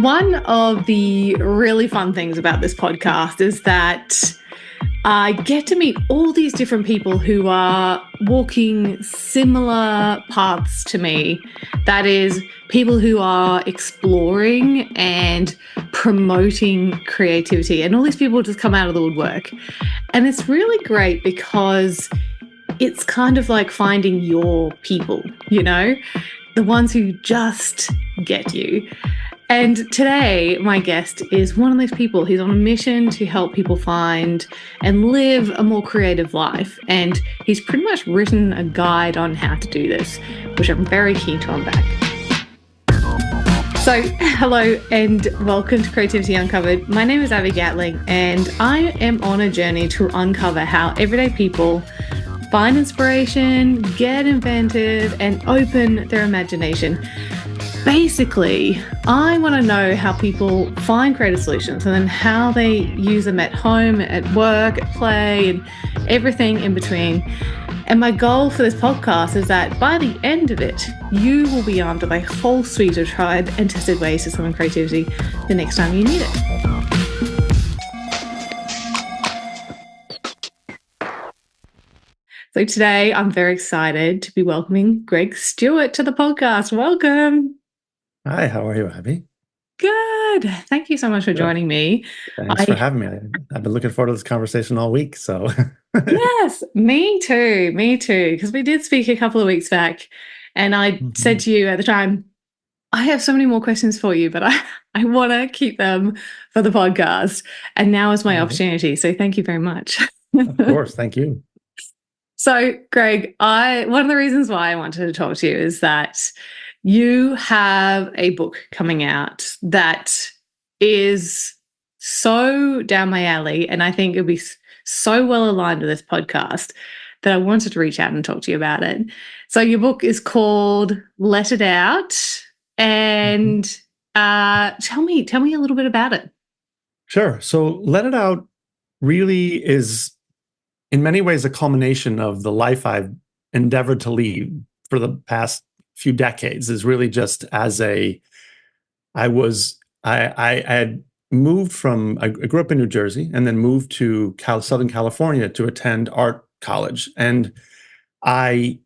One of the really fun things about this podcast is that I get to meet all these different people who are walking similar paths to me. That is, people who are exploring and promoting creativity. And all these people just come out of the woodwork. And it's really great because it's kind of like finding your people, the ones who just get you. And today, my guest is one of those people. He's on a mission to help people find and live a more creative life. And he's pretty much written a guide on how to do this, which I'm very keen to unpack. So, hello and welcome to Creativity Uncovered. My name is Abby Gatling, and I am on a journey to uncover how everyday people find inspiration, get inventive, and open their imagination. Basically, I want to know how people find creative solutions and then how they use them at home, at work, at play, and everything in between. And my goal for this podcast is that by the end of it, you will be armed with a whole suite of tried and tested ways to summon creativity the next time you need it. So today, I'm very excited to be welcoming Gregg Stewart to the podcast. Welcome. Hi, how are you, Abby? Good. Thank you so much for joining me. Thanks for having me. I've been looking forward to this conversation all week. So Yes, me too. Because we did speak a couple of weeks back, and I said to you at the time, I have so many more questions for you, but I want to keep them for the podcast. And now is my opportunity. So thank you very much. Of course. Thank you. So, Gregg, one of the reasons why I wanted to talk to you is that you have a book coming out that is so down my alley, and I think it'll be so well aligned with this podcast that I wanted to reach out and talk to you about it. So your book is called Let It Out, and tell me a little bit about it. Sure. So Let It Out really is, in many ways, a culmination of the life I've endeavored to lead for the past few decades. Is really just as I had moved from, I grew up in New Jersey and then moved to Southern California to attend art college. And I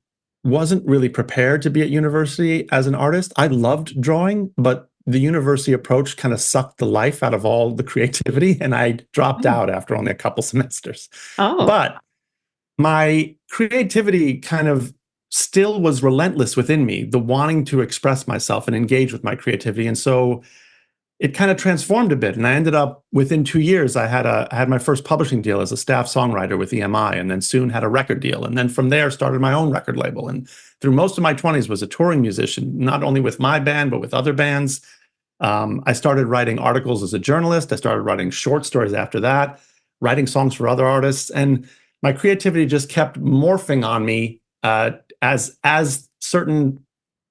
wasn't really prepared to be at university as an artist. I loved drawing, but the university approach kind of sucked the life out of all the creativity, and I dropped out after only a couple semesters. But my creativity kind of still was relentless within me, the wanting to express myself and engage with my creativity. And so it kind of transformed a bit. And I ended up, within 2 years, I had my first publishing deal as a staff songwriter with EMI, and then soon had a record deal. And then from there started my own record label. And through most of my 20s was a touring musician, not only with my band, but with other bands. I started writing articles as a journalist. I started writing short stories after that, writing songs for other artists. And my creativity just kept morphing on me as certain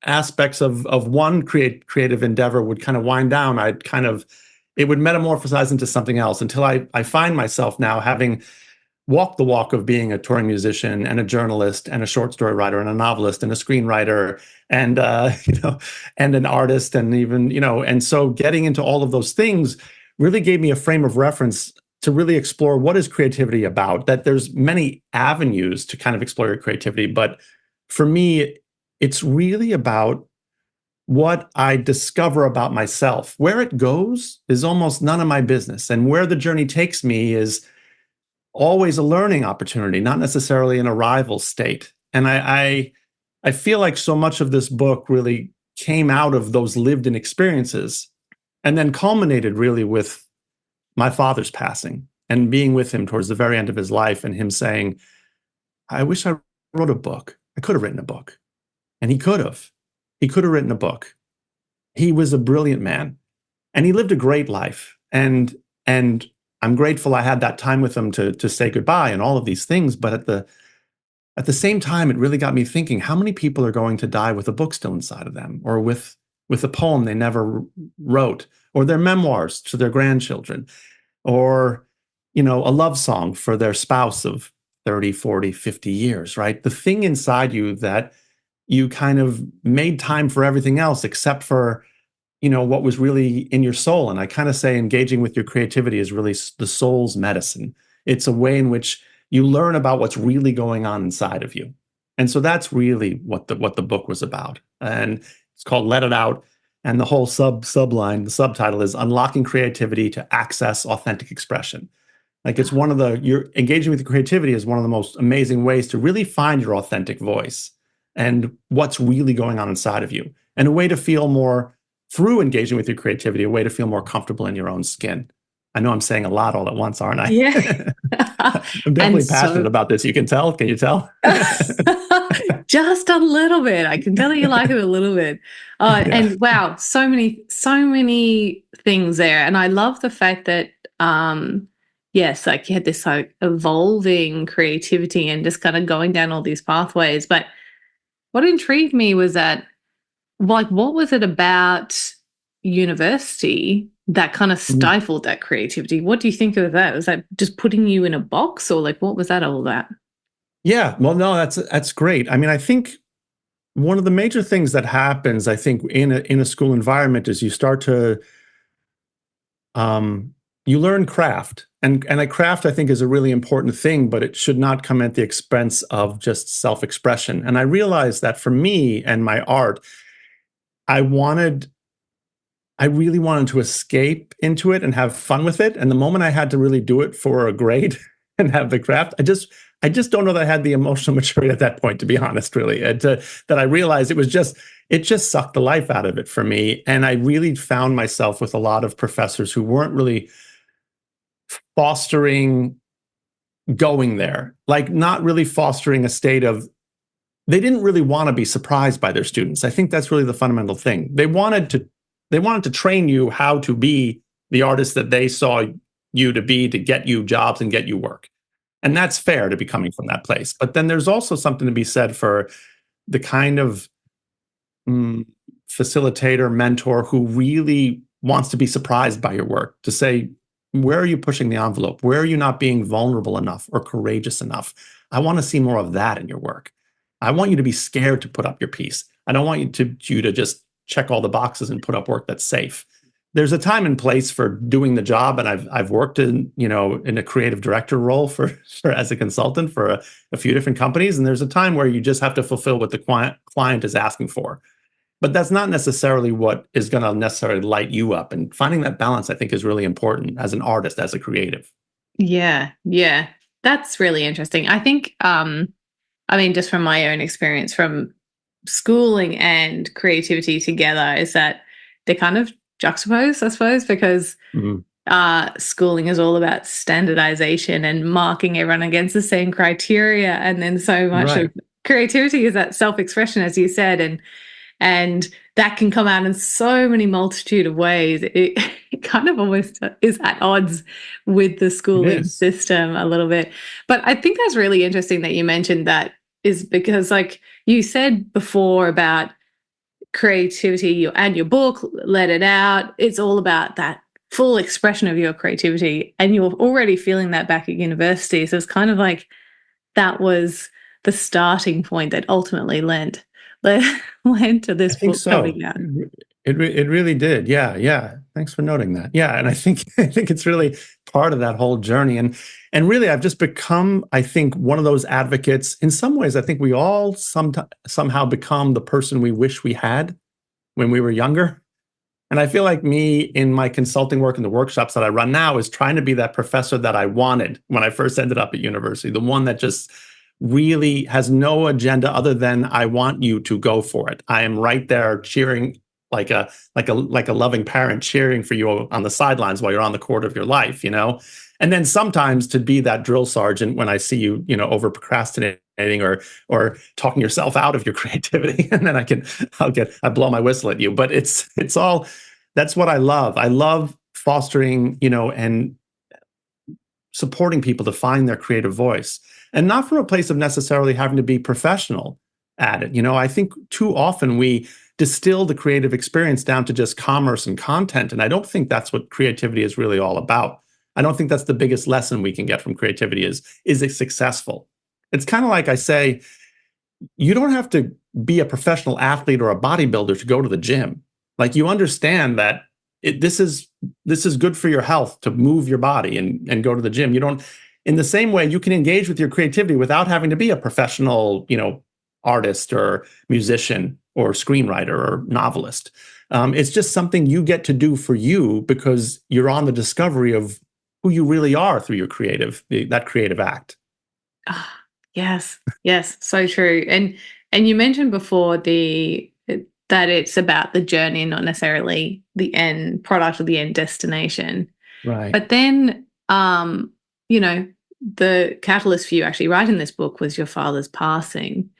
aspects of one creative endeavor would kind of wind down. It would metamorphosize into something else until I find myself now having walked the walk of being a touring musician and a journalist and a short story writer and a novelist and a screenwriter and and an artist, and even and so getting into all of those things really gave me a frame of reference to really explore what is creativity about. That there's many avenues to kind of explore your creativity, but for me, it's really about what I discover about myself. Where it goes is almost none of my business, and where the journey takes me is always a learning opportunity, not necessarily an arrival state. And I feel like so much of this book really came out of those lived-in experiences, and then culminated really with my father's passing and being with him towards the very end of his life, and him saying, I wish I wrote a book. I could have written a book. And he could have. He could have written a book. He was a brilliant man, and he lived a great life. And I'm grateful I had that time with him to say goodbye and all of these things. But at the same time, it really got me thinking, how many people are going to die with a book still inside of them, or with a poem they never wrote, or their memoirs to their grandchildren, or a love song for their spouse of 30, 40, 50 years, right? The thing inside you that you kind of made time for everything else except for what was really in your soul. And I kind of say engaging with your creativity is really the soul's medicine. It's a way in which you learn about what's really going on inside of you. And so that's really what the book was about. And it's called Let It Out. And the whole subline, the subtitle is Unlocking Creativity to Access Authentic Expression. Like it's you're engaging with creativity is one of the most amazing ways to really find your authentic voice and what's really going on inside of you. And a way to feel more, through engaging with your creativity, a way to feel more comfortable in your own skin. I know I'm saying a lot all at once, aren't I? Yeah. I'm definitely passionate about this. You can tell. Can you tell? Just a little bit. I can tell you like it a little bit. And wow, so many things there. And I love the fact that, yes, like you had this like evolving creativity and just kind of going down all these pathways. But what intrigued me was that, like, what was it about university that kind of stifled that creativity? What do you think of that? Was that just putting you in a box, or like what was that all about? Yeah, well, no, that's great. I mean, I think one of the major things that happens, I think, in a school environment is you start to you learn craft, and a craft I think is a really important thing, but it should not come at the expense of just self-expression. And I realized that for me and my art, I really wanted to escape into it and have fun with it. And the moment I had to really do it for a grade and have the craft, I just don't know that I had the emotional maturity at that point, to be honest, really. That I realized it just sucked the life out of it for me. And I really found myself with a lot of professors who weren't really fostering going there, like not really fostering a state of, they didn't really want to be surprised by their students. I think that's really the fundamental thing. They wanted to train you how to be the artist that they saw you to be, to get you jobs and get you work. And that's fair to be coming from that place. But then there's also something to be said for the kind of facilitator, mentor who really wants to be surprised by your work, to say, where are you pushing the envelope? Where are you not being vulnerable enough or courageous enough? I want to see more of that in your work. I want you to be scared to put up your piece. I don't want you to just check all the boxes and put up work that's safe. There's a time and place for doing the job, and I've worked in a creative director role for as a consultant for a few different companies, and there's a time where you just have to fulfill what the client is asking for. But that's not necessarily what is going to necessarily light you up. And finding that balance, I think, is really important as an artist, as a creative. Yeah, yeah, that's really interesting. I think, I mean, just from my own experience from schooling and creativity together, is that they're kind of juxtaposed, I suppose, because schooling is all about standardization and marking everyone against the same criteria, and then so much of creativity is that self-expression, as you said, and that can come out in so many multitude of ways. It kind of almost is at odds with the schooling system a little bit. But I think that's really interesting that you mentioned that, is because, like you said before about creativity and your book, Let It Out, it's all about that full expression of your creativity. And you're already feeling that back at university. So it's kind of like that was the starting point that ultimately led to this book coming out. It really did. Yeah. Thanks for noting that. Yeah, and I think it's really part of that whole journey. And really, I've just become, I think, one of those advocates. In some ways, I think we all somehow become the person we wish we had when we were younger. And I feel like me in my consulting work and the workshops that I run now is trying to be that professor that I wanted when I first ended up at university, the one that just really has no agenda other than I want you to go for it. I am right there cheering like a loving parent, cheering for you on the sidelines while you're on the court of your life, And then sometimes to be that drill sergeant when I see you, over procrastinating or talking yourself out of your creativity, and then I blow my whistle at you. But it's all, that's what I love. I love fostering, and supporting people to find their creative voice, and not from a place of necessarily having to be professional at it. I think too often we distill the creative experience down to just commerce and content. And I don't think that's what creativity is really all about. I don't think that's the biggest lesson we can get from creativity is it successful? It's kind of like I say, you don't have to be a professional athlete or a bodybuilder to go to the gym. Like you understand that this is good for your health to move your body and go to the gym. You don't, in the same way, you can engage with your creativity without having to be a professional, artist or musician or screenwriter or novelist. It's just something you get to do for you because you're on the discovery of who you really are through that creative act. Ah, yes, yes, so true. And you mentioned before that it's about the journey, not necessarily the end product or the end destination. Right. But then, the catalyst for you actually writing this book was your father's passing.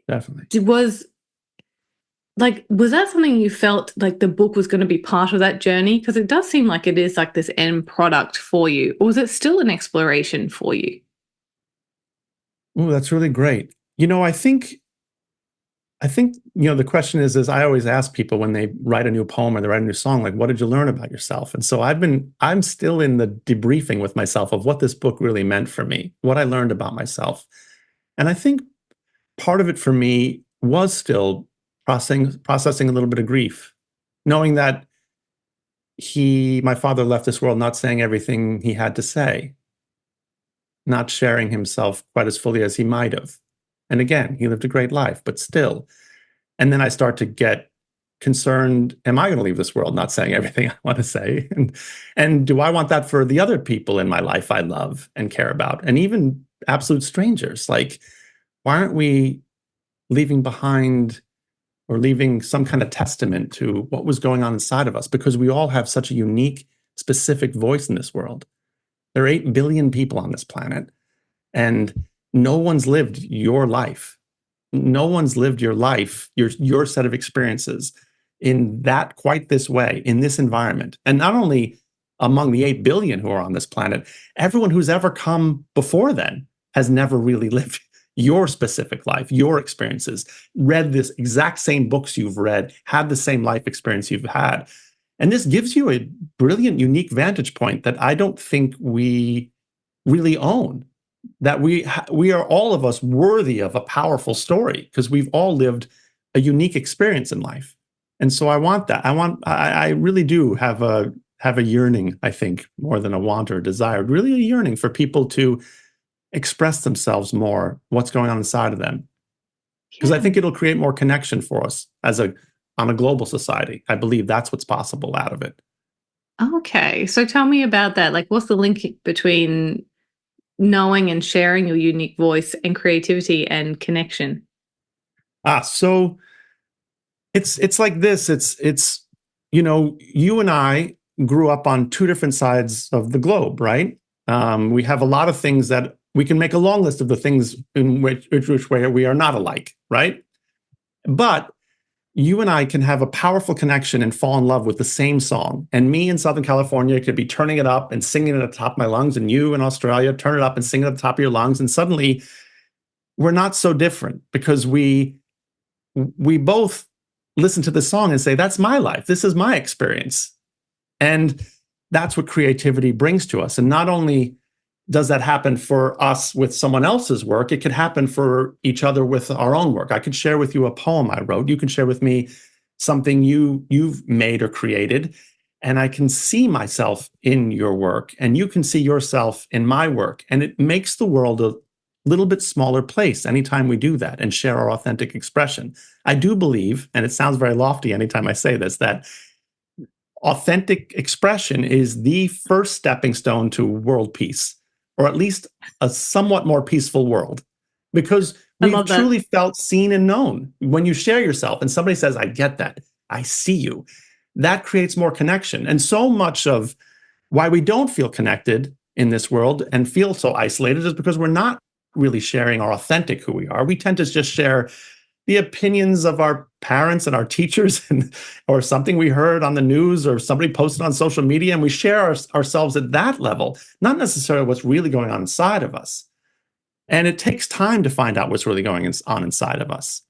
Definitely. Was that something you felt like the book was going to be part of that journey? Because it does seem like it is like this end product for you. Or was it still an exploration for you? Oh, that's really great. I think the question is I always ask people when they write a new poem or they write a new song, like, what did you learn about yourself? And so I'm still in the debriefing with myself of what this book really meant for me, what I learned about myself. And I think part of it for me was still processing a little bit of grief, knowing that my father left this world not saying everything he had to say, not sharing himself quite as fully as he might have. And again, he lived a great life, but still. And then I start to get concerned, am I going to leave this world not saying everything I want to say? And do I want that for the other people in my life I love and care about? And even absolute strangers. Like, why aren't we leaving behind or leaving some kind of testament to what was going on inside of us? Because we all have such a unique, specific voice in this world. There are 8 billion people on this planet, and no one's lived your life. No one's lived your life, your set of experiences in that quite this way, in this environment. And not only among the 8 billion who are on this planet, everyone who's ever come before then has never really lived your specific life, your experiences, read this exact same books you've read, had the same life experience you've had. And this gives you a brilliant, unique vantage point that I don't think we really own, that we are all of us worthy of a powerful story because we've all lived a unique experience in life. And so I want that. I really do have a yearning, I think, more than a want or a desire, really a yearning for people to express themselves more, what's going on inside of them. Because I Yeah. think it'll create more connection for us on a global society. I believe that's what's possible out of it. Okay. So tell me about that. Like, what's the link between knowing and sharing your unique voice and creativity and connection? So it's like this. You and I grew up on two different sides of the globe, right? We have a lot of things that we can make a long list of the things in which way we are not alike, right? But you and I can have a powerful connection and fall in love with the same song. And me in Southern California could be turning it up and singing it at the top of my lungs, and you in Australia turn it up and sing it at the top of your lungs. And suddenly we're not so different because we both listen to the song and say, that's my life. This is my experience. And that's what creativity brings to us. And not only does that happen for us with someone else's work, it could happen for each other with our own work. I could share with you a poem I wrote. You can share with me something you've made or created. And I can see myself in your work, and you can see yourself in my work. And it makes the world a little bit smaller place anytime we do that and share our authentic expression. I do believe, and it sounds very lofty anytime I say this, that authentic expression is the first stepping stone to world peace, or at least a somewhat more peaceful world, because I we've love that. truly felt seen and known. When you share yourself and somebody says, I get that, I see you, that creates more connection. And so much of why we don't feel connected in this world and feel so isolated is because we're not really sharing our authentic who we are. We tend to just share the opinions of our parents and our teachers, or something we heard on the news or somebody posted on social media, and we share ourselves at that level, not necessarily what's really going on inside of us. And it takes time to find out what's really going on inside of us.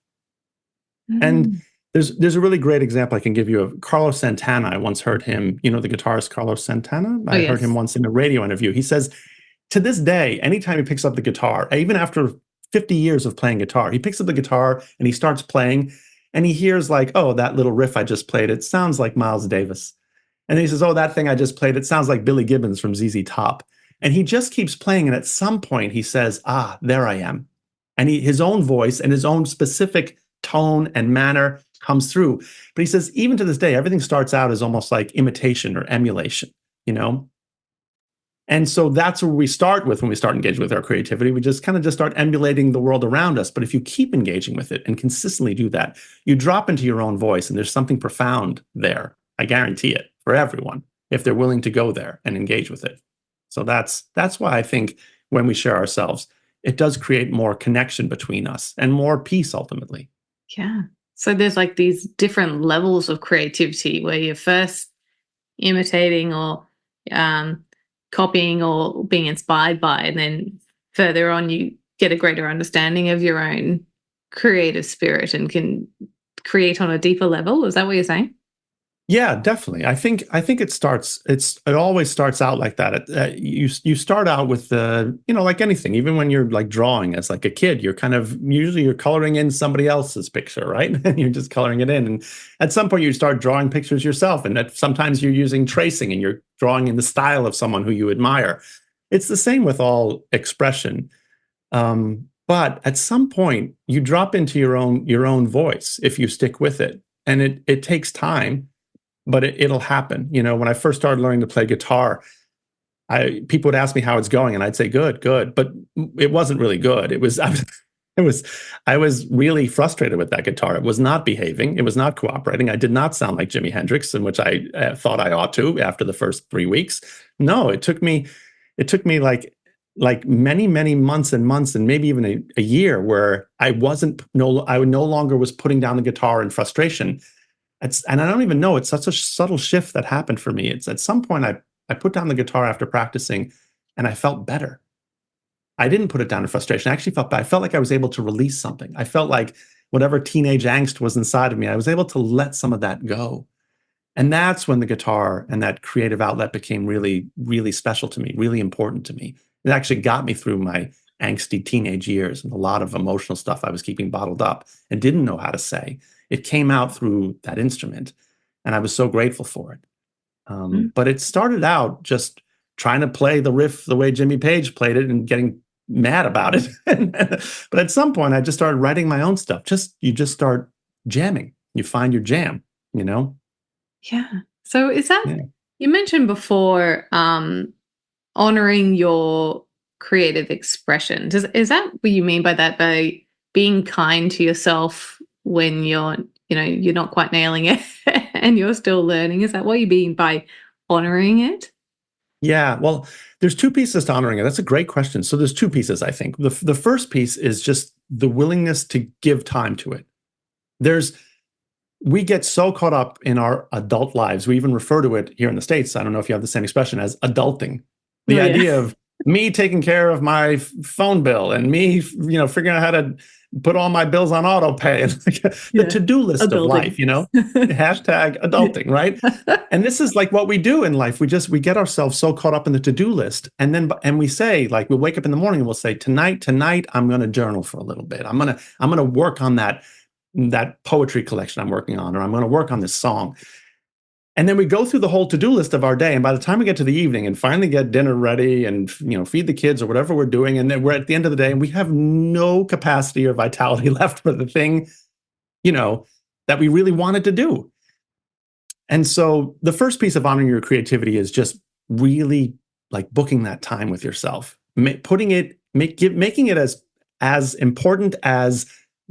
And Mm. there's a really great example I can give you of Carlos Santana. I once heard him, the guitarist Carlos Santana. Oh, I heard him yes. once in a radio interview. He says, to this day, anytime he picks up the guitar, even after 50 years of playing guitar, he picks up the guitar and he starts playing. And he hears like, oh, that little riff I just played, it sounds like Miles Davis. And then he says, oh, that thing I just played, it sounds like Billy Gibbons from ZZ Top. And he just keeps playing. And at some point he says, ah, there I am. And his own voice and his own specific tone and manner comes through. But he says, even to this day, everything starts out as almost like imitation or emulation, you know? And so that's where we start with when we start engaging with our creativity. We just kind of just start emulating the world around us. But if you keep engaging with it and consistently do that, you drop into your own voice and there's something profound there. I guarantee it for everyone if they're willing to go there and engage with it. So that's why I think when we share ourselves, it does create more connection between us and more peace ultimately. Yeah. So there's like these different levels of creativity where you're first imitating or um, copying or being inspired by, and then further on you get a greater understanding of your own creative spirit and can create on a deeper level. Is that what you're saying? Yeah, definitely. It always starts out like that. You start out with the, like anything, even when you're like drawing as like a kid, you're coloring in somebody else's picture, right? And you're just coloring it in. And at some point you start drawing pictures yourself. And sometimes you're using tracing and you're drawing in the style of someone who you admire. It's the same with all expression. But at some point you drop into your own voice if you stick with it. And it takes time, but it'll happen. When I first started learning to play guitar, people would ask me how it's going, and I'd say good, but it wasn't really good. I was really frustrated with that guitar. It was not behaving. It was not cooperating. I did not sound like Jimi Hendrix, in which I thought I ought to after the first 3 weeks. No, it took me like many, many months and months, and maybe even a year, where I no longer was putting down the guitar in frustration. And I don't even know, it's such a subtle shift that happened for me. It's at some point I put down the guitar after practicing and I felt better. I didn't put it down in frustration. I actually I felt like I was able to release something. I felt like whatever teenage angst was inside of me, I was able to let some of that go. And that's when the guitar and that creative outlet became really, really special to me, really important to me. It actually got me through my angsty teenage years and a lot of emotional stuff I was keeping bottled up and didn't know how to say. It came out through that instrument, and I was so grateful for it. But it started out just trying to play the riff the way Jimmy Page played it and getting mad about it. But at some point, I just started writing my own stuff. You just start jamming. You find your jam, you know? Yeah. So is that, Yeah. you mentioned before, honoring your creative expression. Is that what you mean by that, by being kind to yourself when you're not quite nailing it and you're still learning? Is that what you mean by honoring it? Yeah, well, there's two pieces to honoring it. That's a great question. So there's two pieces, I think. The first piece is just the willingness to give time to it. We get so caught up in our adult lives. We even refer to it here in the States. I don't know if you have the same expression as adulting. The Oh, yeah. idea of me taking care of my phone bill and me, figuring out how to put all my bills on auto pay and the Yeah. to-do list of life, Adulting. hashtag adulting, right? And this is like what we do in life. We get ourselves so caught up in the to-do list. And we say, like, we'll wake up in the morning and we'll say, tonight, I'm going to journal for a little bit. I'm going to work on that poetry collection I'm working on, or I'm going to work on this song. And then we go through the whole to-do list of our day. And by the time we get to the evening and finally get dinner ready and, feed the kids or whatever we're doing, and then we're at the end of the day and we have no capacity or vitality left for the thing, that we really wanted to do. And so the first piece of honoring your creativity is just really like booking that time with yourself, making it as important as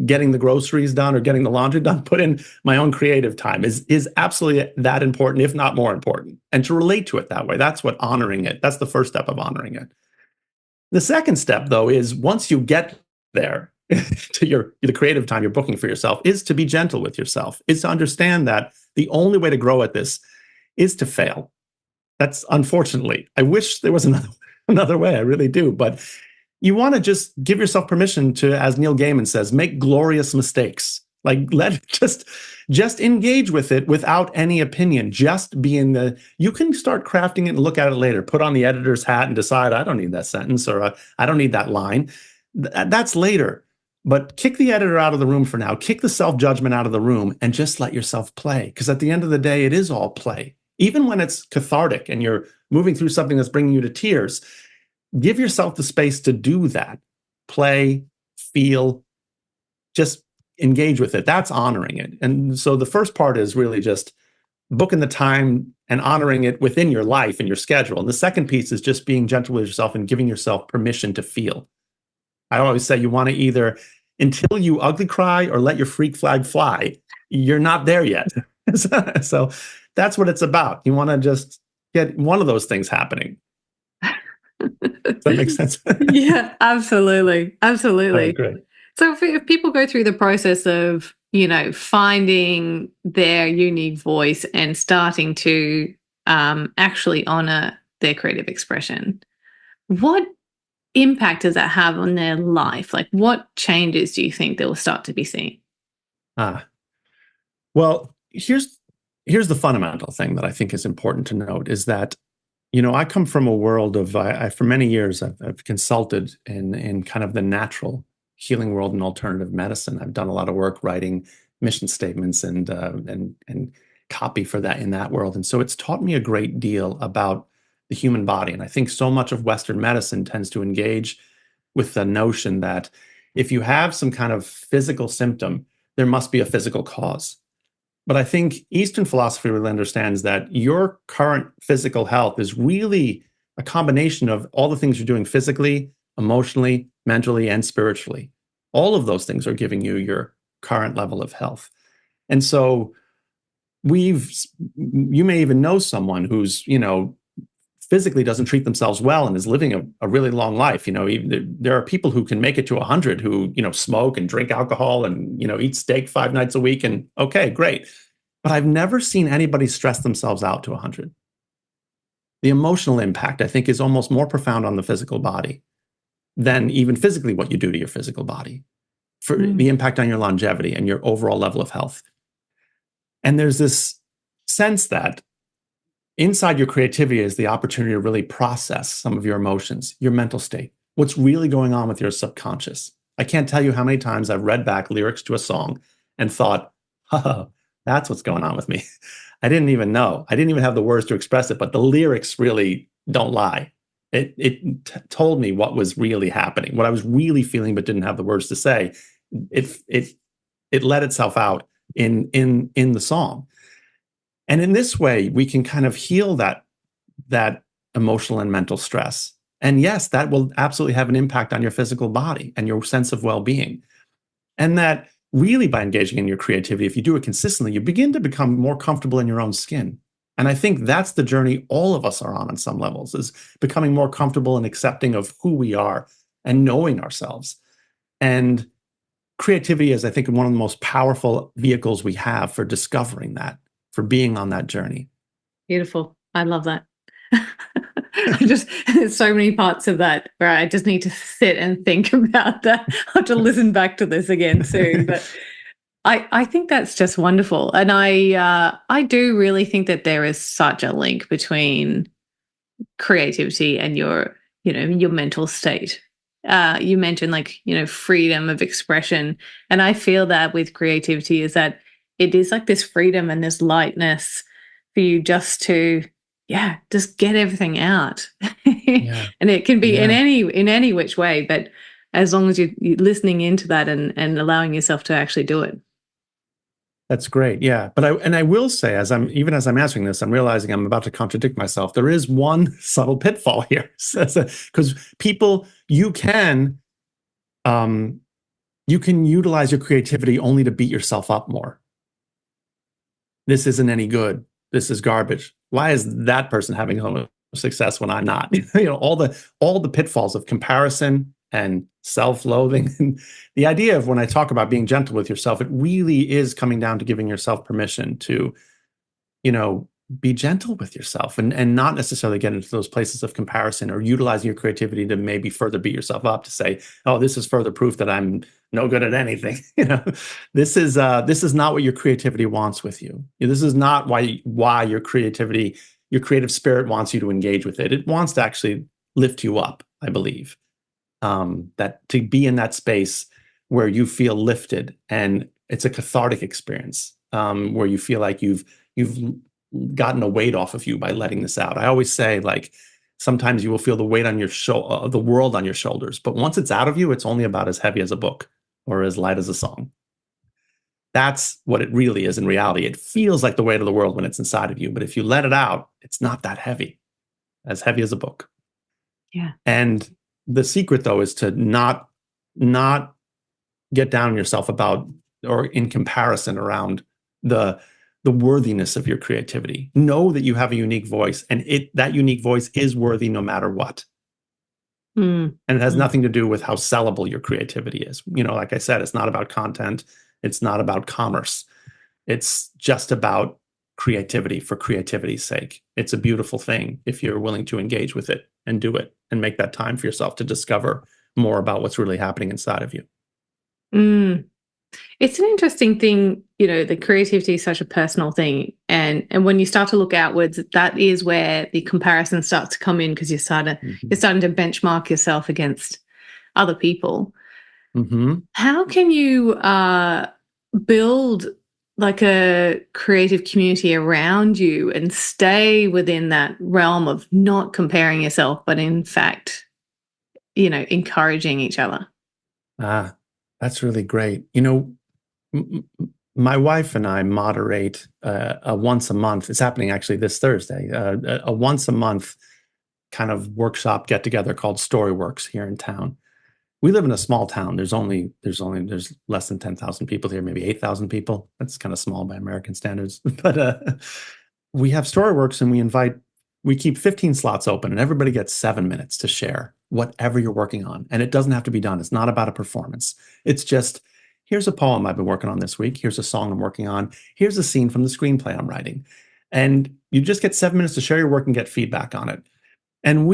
getting the groceries done or getting the laundry done. Put in my own creative time is absolutely that important, if not more important. And to relate to it that way, that's the first step of honoring it. The second step, though, is once you get there to the creative time you're booking for yourself, is to be gentle with yourself, is to understand that the only way to grow at this is to fail. That's, unfortunately, I wish there was another way. I really do. But you want to just give yourself permission to, as Neil Gaiman says, make glorious mistakes. Like, just engage with it without any opinion. Just be you can start crafting it and look at it later. Put on the editor's hat and decide, I don't need that sentence, or I don't need that line. That's later. But kick the editor out of the room for now. Kick the self-judgment out of the room and just let yourself play. Because at the end of the day, it is all play. Even when it's cathartic and you're moving through something that's bringing you to tears, give yourself the space to do that. Play, feel, just engage with it. That's honoring it. And so the first part is really just booking the time and honoring it within your life and your schedule. And the second piece is just being gentle with yourself and giving yourself permission to feel. I always say you want to either, until you ugly cry or let your freak flag fly, you're not there yet. So that's what it's about. You want to just get one of those things happening. Does that make sense? Yeah, absolutely. Absolutely. Oh, great. So if people go through the process of, finding their unique voice and starting to actually honor their creative expression, what impact does that have on their life? Like, what changes do you think they will start to be seeing? Well, here's the fundamental thing that I think is important to note is that, I come from a world of, for many years, I've consulted in kind of the natural healing world and alternative medicine. I've done a lot of work writing mission statements and copy for that in that world. And so it's taught me a great deal about the human body. And I think so much of Western medicine tends to engage with the notion that if you have some kind of physical symptom, there must be a physical cause. But I think Eastern philosophy really understands that your current physical health is really a combination of all the things you're doing physically, emotionally, mentally, and spiritually. All of those things are giving you your current level of health. And so you may even know someone who's, physically doesn't treat themselves well and is living a really long life. There are people who can make it to 100 who, smoke and drink alcohol and, eat steak 5 nights a week. And okay, great. But I've never seen anybody stress themselves out to 100. The emotional impact, I think, is almost more profound on the physical body than even physically what you do to your physical body, for the impact on your longevity and your overall level of health. And there's this sense that inside your creativity is the opportunity to really process some of your emotions, your mental state, what's really going on with your subconscious. I can't tell you how many times I've read back lyrics to a song and thought, oh, that's what's going on with me. I didn't even know. I didn't even have the words to express it, but the lyrics really don't lie. It told me what was really happening, what I was really feeling, but didn't have the words to say. It let itself out in the song. And in this way, we can kind of heal that emotional and mental stress. And yes, that will absolutely have an impact on your physical body and your sense of well-being. And that really, by engaging in your creativity, if you do it consistently, you begin to become more comfortable in your own skin. And I think that's the journey all of us are on some levels, is becoming more comfortable and accepting of who we are and knowing ourselves. And creativity is, I think, one of the most powerful vehicles we have for discovering that, for being on that journey. Beautiful. I love that. There's so many parts of that where I just need to sit and think about that. I'll have to listen back to this again soon. But I think that's just wonderful. And I do really think that there is such a link between creativity and your mental state. You mentioned freedom of expression. And I feel that with creativity is that it is like this freedom and this lightness for you just to, just get everything out. Yeah. And it can be in any which way, but as long as you're listening into that and allowing yourself to actually do it. That's great. Yeah. But I will say, as I'm answering this, I'm realizing I'm about to contradict myself. There is one subtle pitfall here. Because people, you can utilize your creativity only to beat yourself up more. This isn't any good. This is garbage. Why is that person having so much success when I'm not? All the pitfalls of comparison and self-loathing. And the idea of, when I talk about being gentle with yourself, it really is coming down to giving yourself permission to, be gentle with yourself and not necessarily get into those places of comparison or utilizing your creativity to maybe further beat yourself up, to say, oh, this is further proof that I'm no good at anything. This is not what your creativity wants with you. This is not why your creativity, your creative spirit wants you to engage with it. It wants to actually lift you up, I believe. That to be in that space where you feel lifted, and it's a cathartic experience, where you feel like you've gotten a weight off of you by letting this out. I always say, like, sometimes you will feel the weight on your the world on your shoulders, but once it's out of you, it's only about as heavy as a book or as light as a song. That's what it really is in reality. It feels like the weight of the world when it's inside of you, but if you let it out, it's not that heavy, as heavy as a book. Yeah. And the secret, though, is to not get down on yourself about, or in comparison around, the worthiness of your creativity. Know that you have a unique voice, and that unique voice is worthy no matter what. Mm. And it has nothing to do with how sellable your creativity is. Like I said, it's not about content. It's not about commerce. It's just about creativity for creativity's sake. It's a beautiful thing if you're willing to engage with it and do it and make that time for yourself to discover more about what's really happening inside of you. Mm. It's an interesting thing, the creativity is such a personal thing. And when you start to look outwards, that is where the comparison starts to come in, because you're starting to benchmark yourself against other people. Mm-hmm. How can you build like a creative community around you and stay within that realm of not comparing yourself, but in fact, encouraging each other? That's really great. My wife and I moderate a once a month. It's happening actually this Thursday. A once a month kind of workshop get together called Storyworks here in town. We live in a small town. There's less than 10,000 people here, maybe 8,000 people. That's kind of small by American standards. But we have Storyworks, and we keep 15 slots open, and everybody gets 7 minutes to share whatever you're working on. And it doesn't have to be done. It's not about a performance. It's just, here's a poem I've been working on this week. Here's a song I'm working on. Here's a scene from the screenplay I'm writing. And you just get 7 minutes to share your work and get feedback on it. And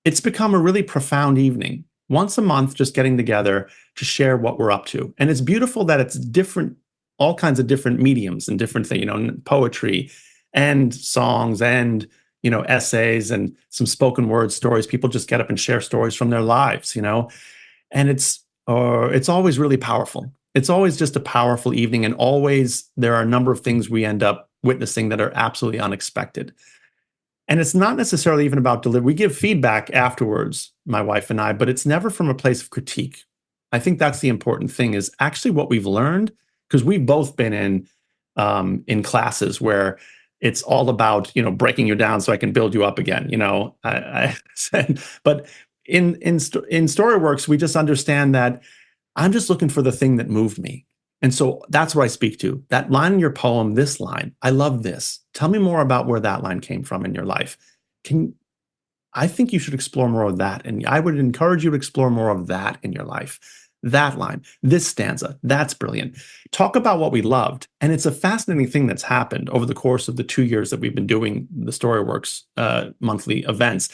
it's become a really profound evening. Once a month, just getting together to share what we're up to. And it's beautiful that it's different, all kinds of different mediums and different things, poetry and songs and, essays and some spoken word stories. People just get up and share stories from their lives, and it's always really powerful. It's always just a powerful evening. And always there are a number of things we end up witnessing that are absolutely unexpected. And it's not necessarily even about delivery. We give feedback afterwards, my wife and I, but it's never from a place of critique. I think that's the important thing, is actually what we've learned, because we've both been in classes where it's all about, breaking you down so I can build you up again. I said, but in Storyworks, we just understand that I'm just looking for the thing that moved me. And so that's what I speak to. That line in your poem, this line, I love this. Tell me more about where that line came from in your life. I think you should explore more of that. And I would encourage you to explore more of that in your life. That line, this stanza, that's brilliant. Talk about what we loved. And it's a fascinating thing that's happened over the course of the 2 years that we've been doing the Storyworks monthly events.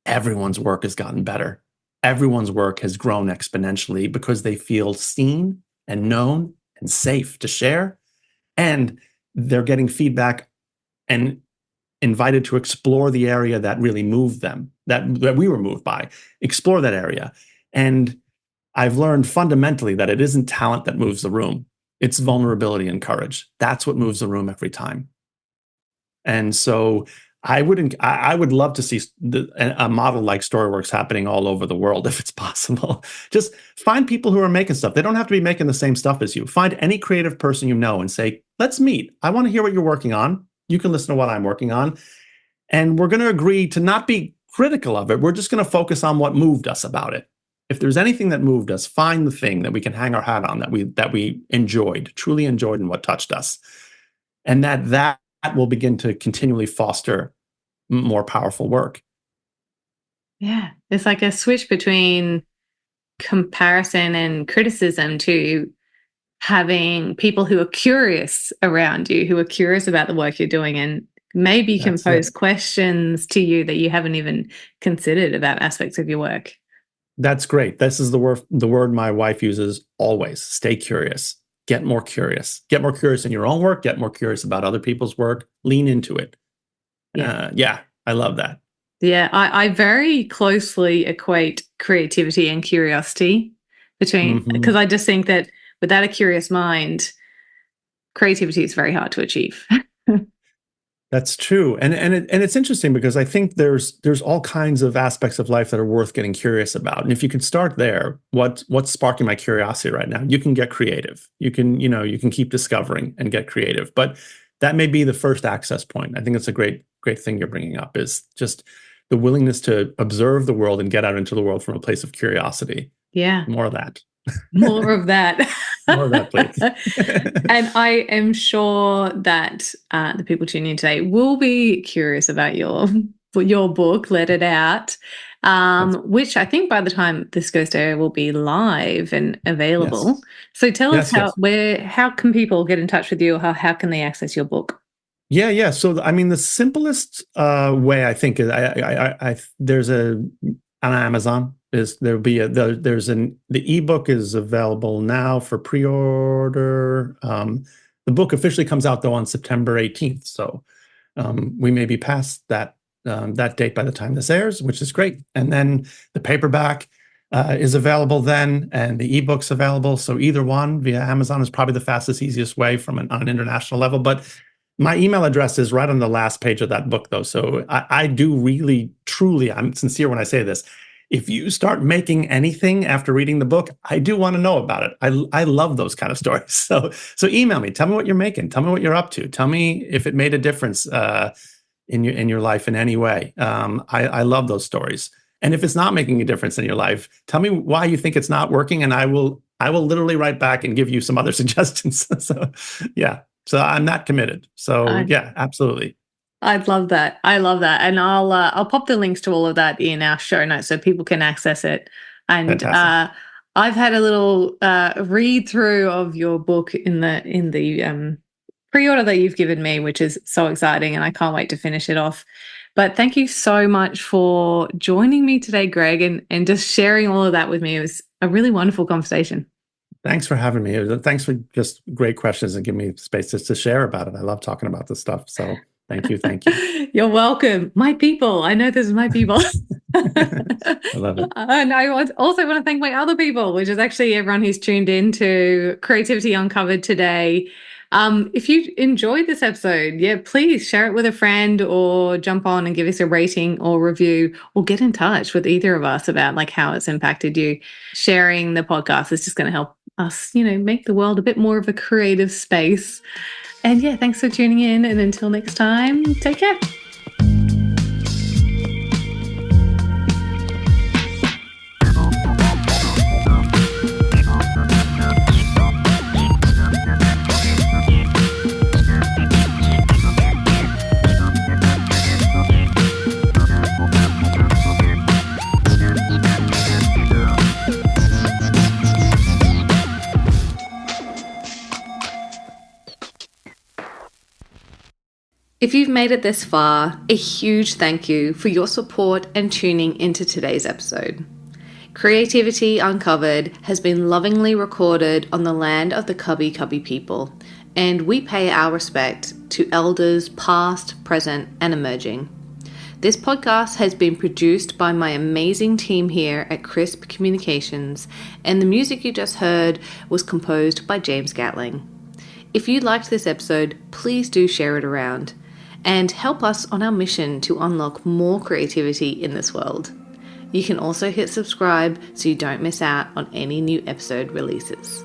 Everyone's work has gotten better. Everyone's work has grown exponentially because they feel seen and known and safe to share. And they're getting feedback and invited to explore the area that really moved them, that we were moved by. Explore that area. And I've learned fundamentally that it isn't talent that moves the room. It's vulnerability and courage. That's what moves the room every time. And so I would love to see a model like Storyworks happening all over the world if it's possible. Just find people who are making stuff. They don't have to be making the same stuff as you. Find any creative person you know and say, let's meet. I want to hear what you're working on. You can listen to what I'm working on. And we're going to agree to not be critical of it. We're just going to focus on what moved us about it. If there's anything that moved us, find the thing that we can hang our hat on, that we enjoyed, truly enjoyed, and what touched us. And that will begin to continually foster more powerful work. Yeah. It's like a switch between comparison and criticism to having people who are curious around you, who are curious about the work you're doing, and maybe can pose questions to you that you haven't even considered about aspects of your work. That's great. This is the word my wife uses always. Stay curious. Get more curious. Get more curious in your own work. Get more curious about other people's work. Lean into it. Yeah, I love that. Yeah, I very closely equate creativity and curiosity, between, because I just think that without a curious mind, creativity is very hard to achieve. That's true, and it's interesting because I think there's all kinds of aspects of life that are worth getting curious about, and if you can start there, what's sparking my curiosity right now? You can get creative. You can keep discovering and get creative, but that may be the first access point. I think it's a great thing you're bringing up, is just the willingness to observe the world and get out into the world from a place of curiosity. Yeah, more of that. More of that. More of that, please. And I am sure that the people tuning in today will be curious about your book, Let It Out, which I think by the time this goes to air will be live and available. Yes. So tell us how can people get in touch with you, or how can they access your book? Yeah. So I mean, the simplest way, I think, is there's on Amazon. The ebook is available now for pre-order. The book officially comes out though on September 18th, so we may be past that date by the time this airs, which is great. And then the paperback is available then, and the ebook's available. So either one via Amazon is probably the fastest, easiest way on an international level. But my email address is right on the last page of that book, though. So I do really, truly, I'm sincere when I say this. If you start making anything after reading the book, I do want to know about it. I love those kind of stories. So email me. Tell me what you're making. Tell me what you're up to. Tell me if it made a difference in your life in any way. I love those stories. And if it's not making a difference in your life, tell me why you think it's not working, and I will literally write back and give you some other suggestions. So I'm not committed. So yeah, absolutely. I love that. And I'll pop the links to all of that in our show notes so people can access it. And I've had a little read through of your book in the pre-order that you've given me, which is so exciting, and I can't wait to finish it off. But thank you so much for joining me today, Gregg, and just sharing all of that with me. It was a really wonderful conversation. Thanks for having me. Thanks for just great questions and giving me space just to share about it. I love talking about this stuff. So thank you. You're welcome. My people. I know this is my people. I love it. And I also want to thank my other people, which is actually everyone who's tuned in to Creativity Uncovered today. If you enjoyed this episode, please share it with a friend, or jump on and give us a rating or review, or get in touch with either of us about how it's impacted you. Sharing the podcast is just going to help us, make the world a bit more of a creative space. And thanks for tuning in. And until next time, take care. If you've made it this far, a huge thank you for your support and tuning into today's episode. Creativity Uncovered has been lovingly recorded on the land of the Cubby Cubby people, and we pay our respect to elders past, present, and emerging. This podcast has been produced by my amazing team here at Crisp Communications, and the music you just heard was composed by James Gatling. If you liked this episode, please do share it around and help us on our mission to unlock more creativity in this world. You can also hit subscribe so you don't miss out on any new episode releases.